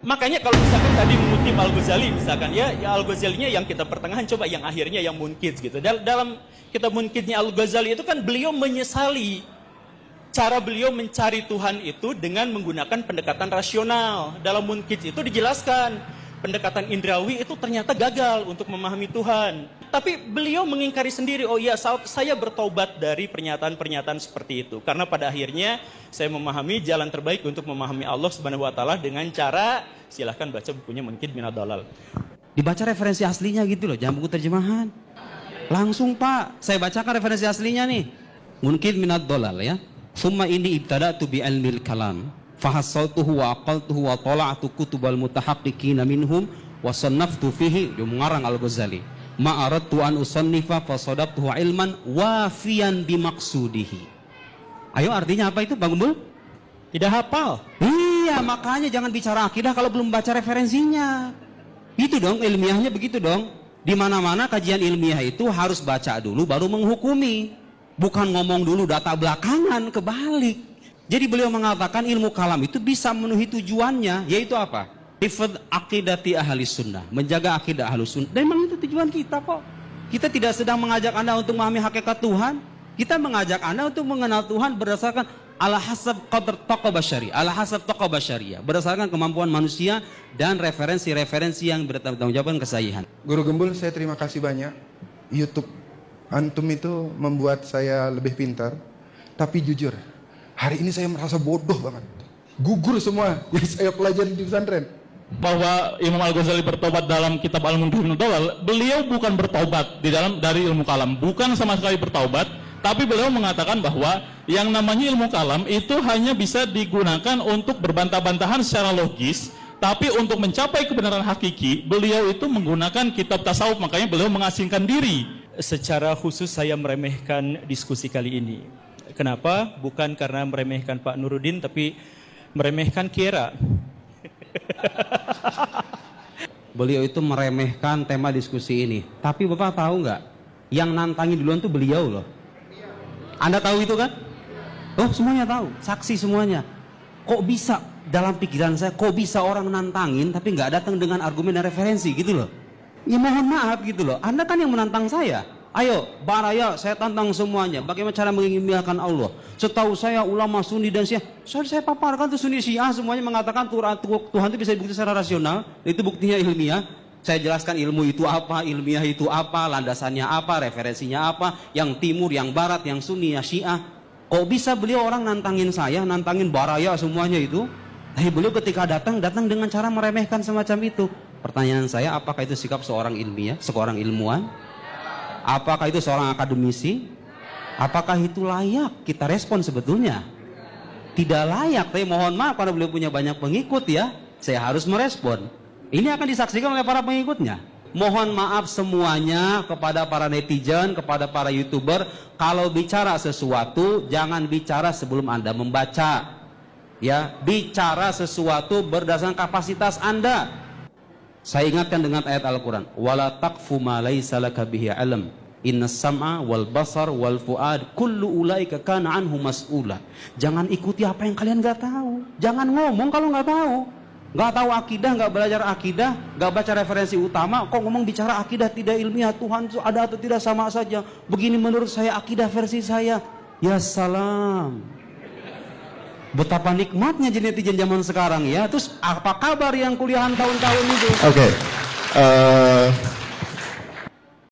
Makanya kalau misalkan tadi mengutip Al-Ghazali misalkan ya Al-Ghazalinya yang kita pertengahan, coba yang akhirnya yang Munkidz gitu. Dalam kitab Munkidznya Al-Ghazali itu kan beliau menyesali cara beliau mencari Tuhan itu dengan menggunakan pendekatan rasional. Dalam Munkidz itu dijelaskan pendekatan indrawi itu ternyata gagal untuk memahami Tuhan. Tapi beliau mengingkari sendiri, oh iya saya bertobat dari pernyataan-pernyataan seperti itu. Karena pada akhirnya saya memahami jalan terbaik untuk memahami Allah Subhanahu wa taala dengan cara, silahkan baca bukunya Munkidz Minad Dhalal. Dibaca referensi aslinya gitu loh, jangan buku terjemahan. Langsung Pak, saya bacakan referensi aslinya nih. Munkidz Minad Dhalal ya. Summa ini ibtada'tu bi ilmil kalam fahassaltuhu wa aqaltuhu wa tala'tu kutubal mutahaqqiqina minhum wa sannaftu fihi, dia mengarang Al-Ghazali. Ma'aradtu an usannifa fasadabtuhu ilman wafiyan bimaksudihi. Ayo artinya apa itu Bang Gumbul? Tidak hafal. Iya, makanya jangan bicara akidah kalau belum baca referensinya. Itu dong ilmiahnya, begitu dong. Di mana-mana kajian ilmiah itu harus baca dulu baru menghukumi. Bukan ngomong dulu data belakangan, kebalik. Jadi beliau mengatakan ilmu kalam itu bisa memenuhi tujuannya, yaitu apa? Hifdz aqidati ahli sunnah, menjaga akidah ahli sunnah. Dan memang itu tujuan kita kok. Kita tidak sedang mengajak Anda untuk memahami hakikat Tuhan. Kita mengajak Anda untuk mengenal Tuhan berdasarkan ala hasab qadr taqwa basyari, ala hasab taqwa basyariyah, berdasarkan kemampuan manusia dan referensi-referensi yang bertanggung jawab kesahihan. Guru Gembul, saya terima kasih banyak. YouTube Antum itu membuat saya lebih pintar. Tapi jujur, hari ini saya merasa bodoh banget. Gugur semua yang saya pelajari di pesantren. Bahwa Imam Al-Ghazali bertobat dalam kitab Al-Munkidz Minad Dhalal, beliau bukan bertobat dari ilmu kalam, bukan sama sekali bertobat, tapi beliau mengatakan bahwa yang namanya ilmu kalam itu hanya bisa digunakan untuk berbantah-bantahan secara logis, tapi untuk mencapai kebenaran hakiki, beliau itu menggunakan kitab tasawuf, makanya beliau mengasingkan diri. Secara khusus saya meremehkan diskusi kali ini. Kenapa? Bukan karena meremehkan Pak Nuruddin, tapi meremehkan Kiera. Beliau itu meremehkan tema diskusi ini. Tapi Bapak tahu nggak? Yang nantangin duluan tuh beliau loh. Anda tahu itu kan? Oh semuanya tahu, saksi semuanya. Kok bisa dalam pikiran saya, kok bisa orang nantangin tapi nggak datang dengan argumen dan referensi gitu loh. Ya mohon maaf gitu loh, Anda kan yang menantang saya. Ayo, baraya, saya tantang semuanya. Bagaimana cara mengilmiahkan Allah? Setahu saya ulama Sunni dan Syiah, saya paparkan tuh Sunni Syiah semuanya mengatakan Tuhan itu bisa dibukti secara rasional. Itu buktinya ilmiah. Saya jelaskan ilmu itu apa, ilmiah itu apa, landasannya apa, referensinya apa, yang timur, yang barat, yang Sunni, yang Syiah. Kok bisa beliau orang nantangin saya, nantangin baraya semuanya itu? Tapi beliau ketika datang dengan cara meremehkan semacam itu. Pertanyaan saya, apakah itu sikap seorang ilmiah, seorang ilmuwan? Apakah itu seorang akademisi? Apakah itu layak kita respon sebetulnya? Tidak layak, tapi mohon maaf karena beliau punya banyak pengikut ya, saya harus merespon. Ini akan disaksikan oleh para pengikutnya. Mohon maaf semuanya kepada para netizen, kepada para YouTuber, kalau bicara sesuatu jangan bicara sebelum Anda membaca. Ya, bicara sesuatu berdasarkan kapasitas Anda. Saya ingatkan dengan ayat Al-Quran, wala taqfu ma laysa laka bihi ilm innas sam'a wal basar wal fuad kullu ulaika kana anhu mas'ula. Jangan ikuti apa yang kalian nggak tahu. Jangan ngomong kalau nggak tahu. Nggak tahu akidah, nggak belajar akidah, nggak baca referensi utama, kok ngomong bicara akidah tidak ilmiah, Tuhan itu ada atau tidak sama saja. Begini menurut saya akidah versi saya. Ya salam. Betapa nikmatnya jadi netizen zaman sekarang ya. Terus apa kabar yang kuliahan tahun-tahun itu? Oke.